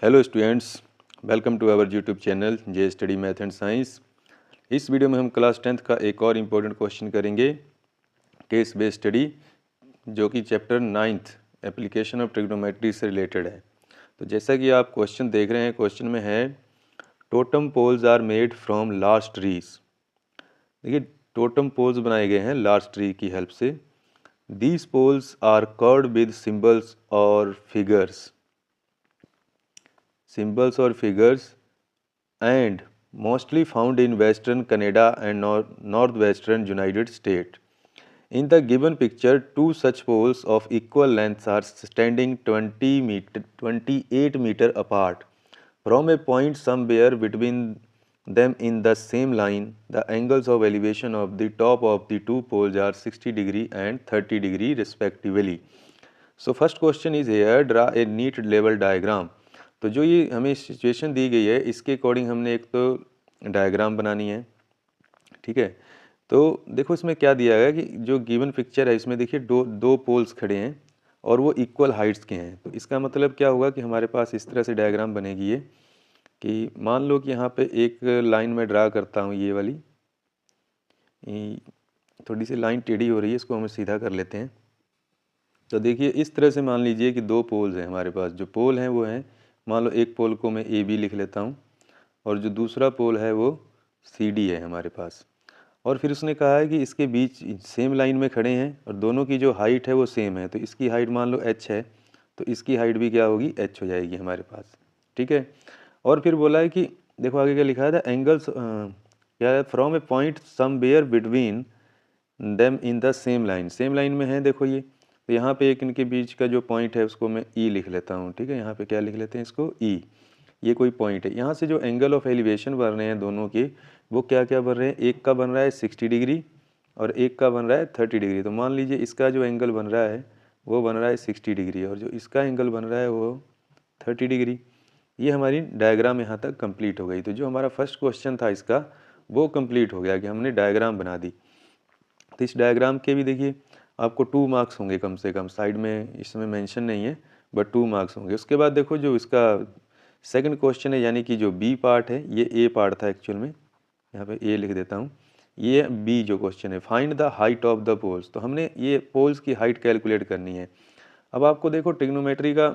Hello students, welcome to our YouTube channel J study math and science. इस वीडियो में हम क्लास 10th का एक और इम्पोर्टेंट क्वेश्चन करेंगे, केस बेस्ड स्टडी, जो कि chapter 9th application of trigonometry से रिलेटेड है। तो जैसा कि आप क्वेश्चन देख रहे हैं, क्वेश्चन में है totem poles are made from large trees. देखिए, टोटम पोल्स बनाए गए हैं लार्ज ट्री की हेल्प से। These poles are curved with symbols और figures and mostly found in western Canada and northwestern United States. In the given picture, two such poles of equal lengths are standing 28 meter apart. From a point somewhere between them in the same line, the angles of elevation of the top of the two poles are 60 degree and 30 degree respectively. So first question is here, draw a neat level diagram. तो जो ये हमें situation दी गई है, इसके according हमने एक तो डायग्राम बनानी है। ठीक है, तो देखो इसमें क्या दिया गया कि जो गिवन पिक्चर है, इसमें देखिए दो पोल्स खड़े हैं और वो इक्वल हाइट्स के हैं। तो इसका मतलब क्या होगा कि हमारे पास इस तरह से डायग्राम बनेगी ये, कि मान लो कि यहाँ पे एक लाइन में ड्रा करता हूँ, ये वाली थोड़ी सी लाइन टेढ़ी हो रही है, इसको हम सीधा कर लेते हैं। तो देखिए इस तरह से मान लीजिए कि दो पोल्स हैं हमारे पास। जो पोल हैं वो हैं, मान लो एक पोल को मैं ए बी लिख लेता हूँ और जो दूसरा पोल है वो सी डी है हमारे पास। और फिर उसने कहा है कि इसके बीच सेम लाइन में खड़े हैं और दोनों की जो हाइट है वो सेम है। तो इसकी हाइट मान लो एच है, तो इसकी हाइट भी क्या होगी, एच हो जाएगी हमारे पास। ठीक है, और फिर बोला है कि देखो आगे क्या लिखा है, द एंगल्स क्या है, from A point somewhere between them in the same line. Same line में है देखो ये, तो यहाँ पे एक इनके बीच का जो पॉइंट है उसको मैं ई लिख लेता हूँ। ठीक है, यहाँ पे क्या लिख लेते हैं इसको, ई। ये कोई पॉइंट है। यहाँ से जो एंगल ऑफ एलिवेशन बन रहे हैं दोनों के, वो क्या क्या बन रहे हैं, एक का बन रहा है 60 डिग्री और एक का बन रहा है 30 डिग्री। तो मान लीजिए इसका जो एंगल बन रहा है वो बन रहा है 60 डिग्री और जो इसका एंगल बन रहा है वो 30 डिग्री। ये हमारी डायग्राम यहाँ तक कंप्लीट हो गई। तो जो हमारा फर्स्ट क्वेश्चन था इसका, वो कंप्लीट हो गया कि हमने डायग्राम बना दी। तो इस डायग्राम के भी देखिए आपको 2 मार्क्स होंगे कम से कम, साइड में इसमें मेंशन नहीं है बट 2 मार्क्स होंगे। उसके बाद देखो जो इसका सेकंड क्वेश्चन है, यानी कि जो बी पार्ट है, ये ए पार्ट था एक्चुअल में, यहाँ पे ए लिख देता हूँ। ये बी जो क्वेश्चन है, find the height of the poles. तो हमने ये पोल्स की हाइट कैलकुलेट करनी है। अब आपको देखो ट्रिग्नोमेट्री का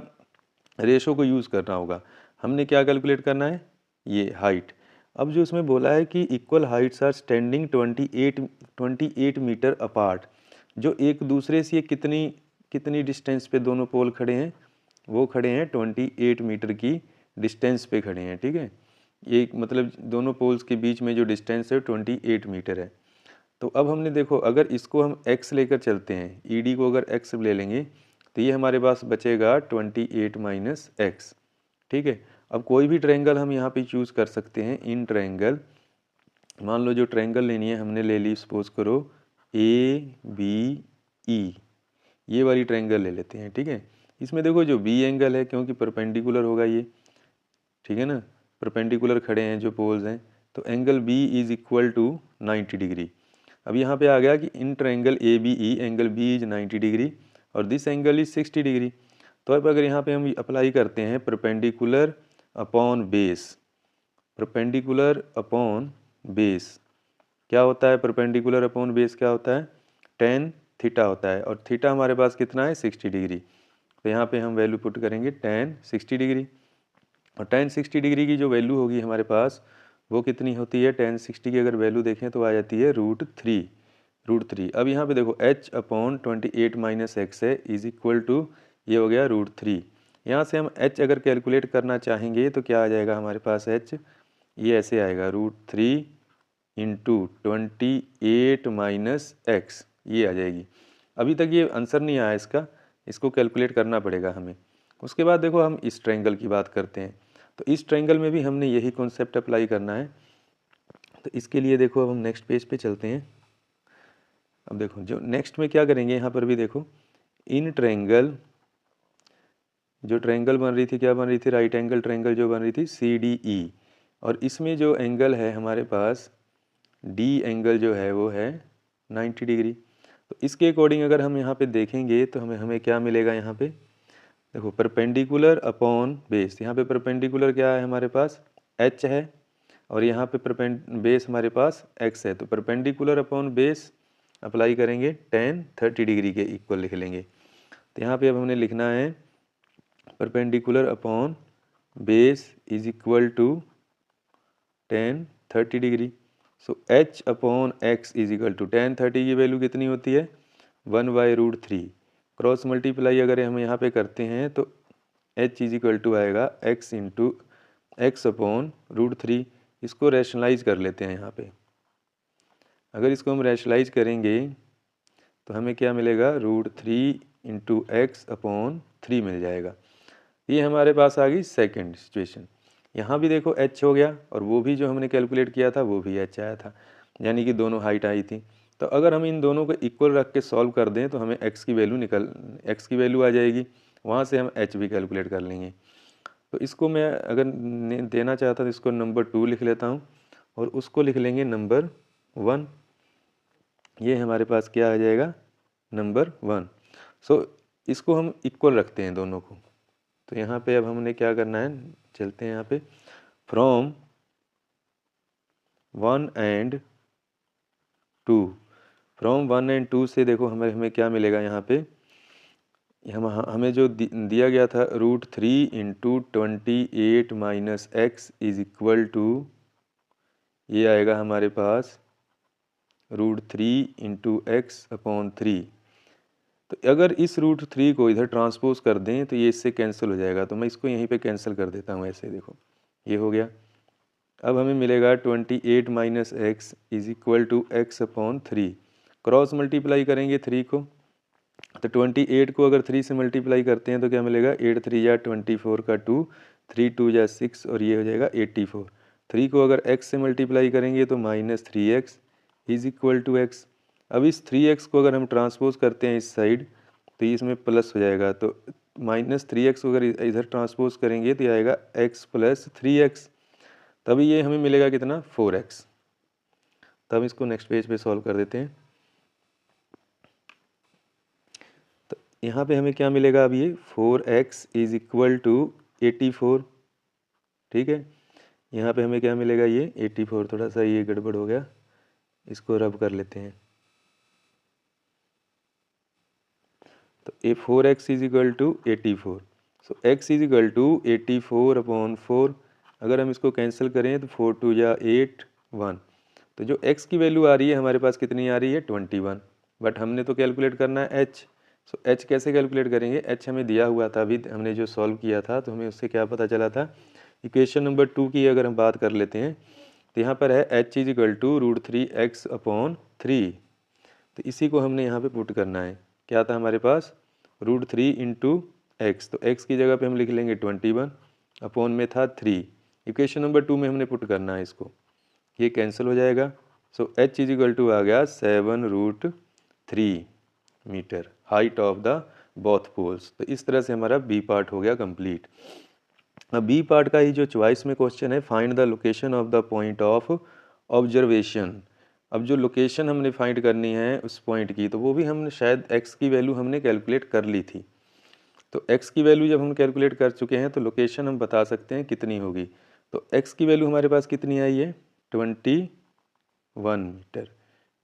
रेशो को यूज़ करना होगा। हमने क्या कैलकुलेट करना है, ये हाइट। अब जो इसमें बोला है कि equal heights are standing 28 metre apart. जो एक दूसरे से कितनी कितनी डिस्टेंस पे दोनों पोल खड़े हैं, वो खड़े हैं 28 मीटर की डिस्टेंस पे खड़े हैं। ठीक है, ये मतलब दोनों पोल्स के बीच में जो डिस्टेंस है 28 मीटर है। तो अब हमने देखो, अगर इसको हम x लेकर चलते हैं, ED को अगर x ले लेंगे तो ये हमारे पास बचेगा 28 माइनस एक्स। ठीक है, अब कोई भी ट्रायंगल हम यहाँ पे चूज़ कर सकते हैं। इन ट्रायंगल, मान लो जो ट्रायंगल लेनी है हमने ले ली, सपोज करो ABE, ये वाली ट्रायंगल ले लेते हैं। ठीक है, इसमें देखो जो B एंगल है, क्योंकि परपेंडिकुलर होगा ये, ठीक है ना, परपेंडिकुलर खड़े हैं जो पोल्स हैं, तो angle B is equal to 90 degree. अब यहाँ पे आ गया कि in triangle ABE angle B is 90 degree और दिस एंगल इज 60 डिग्री। तो अब अगर यहाँ पे हम अप्लाई करते हैं perpendicular upon base, perpendicular upon base क्या होता है, परपेंडिकुलर अपॉन बेस क्या होता है, टेन थीटा होता है, और थीटा हमारे पास कितना है, 60 डिग्री। तो यहाँ पे हम वैल्यू पुट करेंगे टेन 60 डिग्री, और टेन 60 डिग्री की जो वैल्यू होगी हमारे पास वो कितनी होती है, टेन 60 की अगर वैल्यू देखें तो आ जाती है रूट थ्री। अब यहाँ पे देखो h अपॉन 28 माइनस एक्स है इज इक्वल टू, ये हो गया रूट 3। यहाँ से हम h अगर कैलकुलेट करना चाहेंगे तो क्या आ जाएगा हमारे पास h, ये ऐसे आएगा रूट 3 इंटू 28 माइनस एक्स, ये आ जाएगी। अभी तक ये आंसर नहीं आया इसका, इसको कैलकुलेट करना पड़ेगा हमें। उसके बाद देखो हम इस ट्रायंगल की बात करते हैं। तो इस ट्रायंगल में भी हमने यही कॉन्सेप्ट अप्लाई करना है। तो इसके लिए देखो अब हम नेक्स्ट पेज पे चलते हैं। अब देखो जो नेक्स्ट में क्या करेंगे, यहाँ पर भी देखो इन ट्रायंगल, जो ट्रायंगल बन रही थी, क्या बन रही थी, राइट एंगल ट्रायंगल जो बन रही थी CDE, और इसमें जो एंगल है हमारे पास D एंगल जो है वो है 90 डिग्री। तो इसके अकॉर्डिंग अगर हम यहाँ पे देखेंगे तो हमें क्या मिलेगा, यहाँ पे देखो परपेंडिकुलर अपॉन बेस, यहाँ पे परपेंडिकुलर क्या है हमारे पास h है और यहाँ पे बेस हमारे पास x है। तो परपेंडिकुलर अपॉन बेस अप्लाई करेंगे, tan 30 डिग्री के इक्वल लिख लेंगे। तो यहाँ पे अब हमने लिखना है perpendicular upon base is equal to tan 30 degree. So h upon x is equal to tan 30 की वैल्यू कितनी होती है 1/√3। क्रॉस मल्टीप्लाई अगर हम यहाँ पे करते हैं तो h इज इक्वल टू आएगा x इंटू एक्स अपॉन √3। इसको रैशनलाइज कर लेते हैं यहाँ पे। अगर इसको हम रैशनलाइज करेंगे तो हमें क्या मिलेगा √3 इंटू एक्स अपॉन 3 मिल जाएगा। ये हमारे पास आ गई सेकेंड सिचुएशन। यहाँ भी देखो h हो गया और वो भी जो हमने कैलकुलेट किया था वो भी h आया था, यानी कि दोनों हाइट आई थी। तो अगर हम इन दोनों को इक्वल रख के सॉल्व कर दें तो हमें x की वैल्यू आ जाएगी, वहाँ से हम h भी कैलकुलेट कर लेंगे। तो इसको मैं अगर देना चाहता तो इसको नंबर 2 लिख लेता हूँ और उसको लिख लेंगे नंबर 1। ये हमारे पास क्या आ जाएगा नंबर 1। सो इसको हम इक्वल रखते हैं दोनों को। तो यहाँ पे अब हमने क्या करना है, चलते हैं यहाँ पे फ्रॉम 1 एंड 2। फ्रॉम 1 एंड 2 से देखो हमें क्या मिलेगा यहाँ पे, हमें जो दिया गया था √3 into 28 minus X is equal to, ये आएगा हमारे पास √3 इंटू एक्स अपॉन 3। तो अगर इस √3 को इधर ट्रांसपोज कर दें तो ये इससे कैंसिल हो जाएगा। तो मैं इसको यहीं पे कैंसिल कर देता हूँ, ऐसे देखो ये हो गया। अब हमें मिलेगा 28 minus X is equal to X upon 3। Cross multiply करेंगे 3 को, तो 28 को अगर 3 से मल्टीप्लाई करते हैं तो क्या मिलेगा 8 3 या 24 का 2, 3 2 या 6 और ये हो जाएगा 84। 3 को अगर x से मल्टीप्लाई करेंगे तो -3x is equal to x. अब इस 3x को अगर हम ट्रांसपोज करते हैं इस साइड तो इसमें प्लस हो जाएगा। तो -3x को अगर इधर ट्रांसपोज करेंगे तो ये आएगा x प्लस 3x, तभी ये हमें मिलेगा कितना 4x। तब इसको नेक्स्ट पेज पे सॉल्व कर देते हैं। तो यहाँ पे हमें क्या मिलेगा, अब ये 4x इज इक्वल टू 84। ठीक है, यहाँ पे हमें क्या मिलेगा ये 84। थोड़ा सा ये गड़बड़ हो गया, इसको रब कर लेते हैं। तो ए 4x is equal to 84। So x is equal to 84 upon 4। अगर हम इसको कैंसिल करें तो 4 2 या 8 1। तो जो x की वैल्यू आ रही है हमारे पास कितनी आ रही है 21। बट हमने तो कैलकुलेट करना है h। सो h कैसे कैलकुलेट करेंगे, h हमें दिया हुआ था अभी हमने जो सॉल्व किया था, तो हमें उससे क्या पता चला था। इक्वेशन नंबर 2 की अगर हम बात कर लेते हैं तो यहाँ पर है h is equal to √3x upon 3। तो इसी को हमने यहाँ पे पुट करना है। क्या था हमारे पास √3 इंटू एक्स, तो x की जगह पे हम लिख लेंगे 21, अपॉन में था 3। इक्वेशन नंबर 2 में हमने पुट करना है इसको, ये कैंसिल हो जाएगा। So h is equal to आ गया 7√3 metre height of the both poles. तो इस तरह से हमारा बी पार्ट हो गया कंप्लीट। अब बी पार्ट का ही जो चॉइस में क्वेश्चन है, find the location of the point of observation. अब जो लोकेशन हमने फाइंड करनी है उस पॉइंट की, तो वो भी हमने शायद x की वैल्यू हमने कैलकुलेट कर ली थी। तो x की वैल्यू जब हम कैलकुलेट कर चुके हैं तो लोकेशन हम बता सकते हैं कितनी होगी। तो x की वैल्यू हमारे पास कितनी आई है 21 मीटर।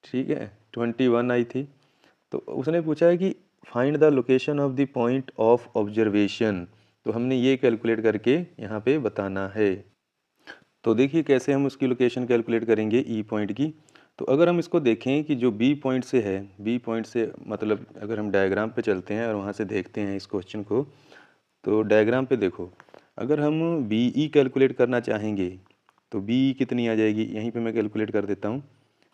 ठीक है, 21 आई थी। तो उसने पूछा है कि find the location of the point of observation, तो हमने ये कैलकुलेट करके यहाँ पे बताना है। तो देखिए कैसे हम उसकी लोकेशन कैलकुलेट करेंगे ई पॉइंट की। तो अगर हम इसको देखें कि जो बी पॉइंट से है, बी पॉइंट से मतलब अगर हम डायग्राम पे चलते हैं और वहाँ से देखते हैं इस क्वेश्चन को, तो डायग्राम पे देखो अगर हम बी ई कैलकुलेट करना चाहेंगे तो बी ई कितनी आ जाएगी, यहीं पे मैं कैलकुलेट कर देता हूँ।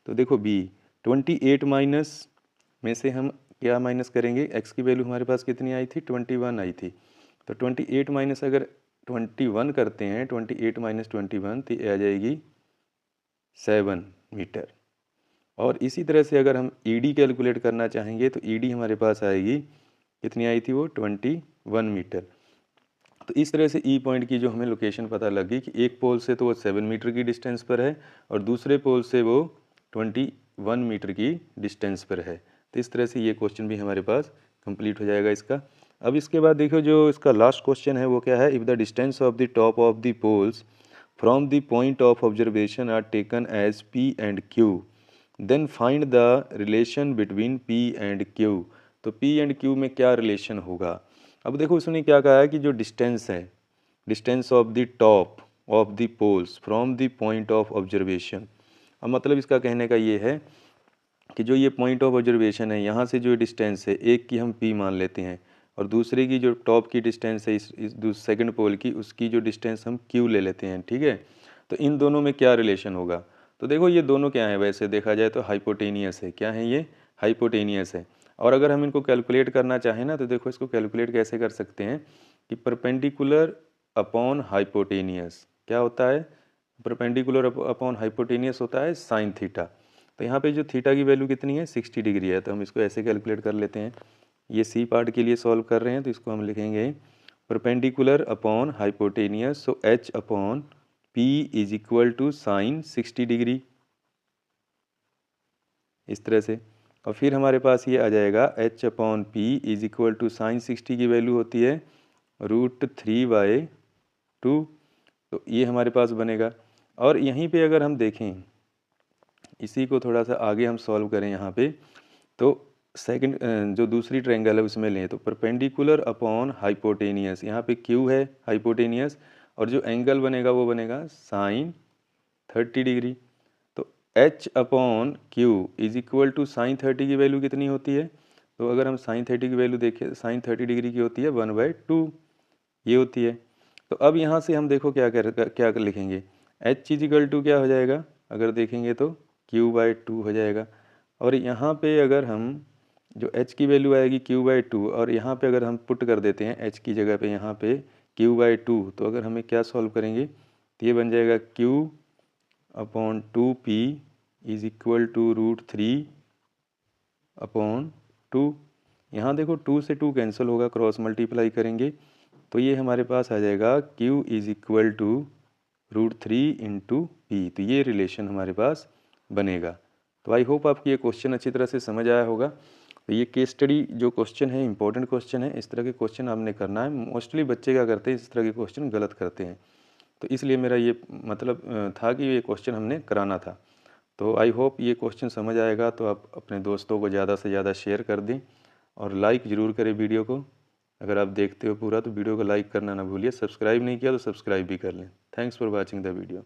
तो देखो बी 28 माइनस में से हम क्या माइनस करेंगे, एक्स की वैल्यू हमारे पास कितनी आई थी 21 आई थी। तो 28 माइनस अगर 21 करते हैं, 28 माइनस 21 तो ये आ जाएगी 7 मीटर। और इसी तरह से अगर हम ईडी कैलकुलेट करना चाहेंगे तो ईडी हमारे पास आएगी, कितनी आई थी वो 21 मीटर। तो इस तरह से ई पॉइंट की जो हमें लोकेशन पता लगी कि एक पोल से तो वो 7 मीटर की डिस्टेंस पर है और दूसरे पोल से वो 21 मीटर की डिस्टेंस पर है। तो इस तरह से ये क्वेश्चन भी हमारे पास कंप्लीट हो जाएगा इसका। अब इसके बाद देखो जो इसका लास्ट क्वेश्चन है वो क्या है, if the distance of the top of the poles from the point of observation are taken as P and Q, then find the relation between P and Q। तो P एंड Q में क्या relation होगा। अब देखो उसने क्या कहा है कि जो डिस्टेंस है, distance of the top of the poles from the point of observation. अब मतलब इसका कहने का ये है कि जो ये पॉइंट ऑफ ऑब्जर्वेशन है, यहाँ से जो डिस्टेंस है, एक की हम P मान लेते हैं और दूसरे की जो टॉप की डिस्टेंस है इस सेकंड पोल की, उसकी जो डिस्टेंस हम Q ले लेते हैं, ठीक है। तो इन दोनों में क्या रिलेशन होगा। तो देखो ये दोनों क्या है, वैसे देखा जाए तो हाइपोटेनियस है। क्या है ये, हाइपोटेनियस है। और अगर हम इनको कैलकुलेट करना चाहें ना, तो देखो इसको कैलकुलेट कैसे कर सकते हैं कि परपेंडिकुलर अपॉन हाइपोटेनियस क्या होता है, परपेंडिकुलर अपॉन हाइपोटेनियस होता है साइन थीटा। तो यहाँ पे जो थीटा की वैल्यू कितनी है, 60 डिग्री है। तो हम इसको ऐसे कैलकुलेट कर लेते हैं। ये सी पार्ट के लिए सॉल्व कर रहे हैं, तो इसको हम लिखेंगे perpendicular upon hypotenuse, so H upon P is equal to sine 60 degree, इस तरह से। और फिर हमारे पास ये आ जाएगा H upon P is equal to sine 60 की वैल्यू होती है √3/2। तो ये हमारे पास बनेगा। और यहीं पे अगर हम देखें, इसी को थोड़ा सा आगे हम सॉल्व करें यहाँ पे, तो सेकंड जो दूसरी ट्रायंगल है उसमें लें, तो परपेंडिकुलर अपॉन हाइपोटेनियस, यहाँ पे क्यू है हाइपोटेनियस, और जो एंगल बनेगा वो बनेगा साइन 30 डिग्री। तो H upon Q is equal to sine 30 की वैल्यू कितनी होती है। तो अगर हम साइन 30 की वैल्यू देखें, साइन 30 डिग्री की होती है 1/2, ये होती है। तो अब यहाँ से हम देखो क्या लिखेंगे, एच इज इक्वल टू क्या हो जाएगा, अगर देखेंगे तो Q/2 हो जाएगा। और यहाँ पे अगर हम जो h की वैल्यू आएगी Q/2, और यहाँ पे अगर हम पुट कर देते हैं h की जगह पे यहाँ पे Q/2, तो अगर हमें क्या सॉल्व करेंगे, तो ये बन जाएगा Q/2P इज इक्वल टू √3/2। यहाँ देखो 2 से 2 कैंसिल होगा, क्रॉस मल्टीप्लाई करेंगे, तो ये हमारे पास आ जाएगा Q is equal to √3/P। तो ये रिलेशन हमारे पास बनेगा। तो आई होप आपको ये क्वेश्चन अच्छी तरह से समझ आया होगा। तो ये केस स्टडी जो क्वेश्चन है इंपॉर्टेंट क्वेश्चन है, इस तरह के क्वेश्चन आपने करना है। मोस्टली बच्चे क्या करते हैं, इस तरह के क्वेश्चन गलत करते हैं। तो इसलिए मेरा ये मतलब था कि ये क्वेश्चन हमने कराना था। तो आई होप ये क्वेश्चन समझ आएगा, तो आप अपने दोस्तों को ज़्यादा से ज़्यादा शेयर कर दें और लाइक ज़रूर करें वीडियो को। अगर आप देखते हो पूरा तो वीडियो को लाइक करना ना भूलिए। सब्सक्राइब नहीं किया तो सब्सक्राइब भी कर लें। Thanks for watching the video.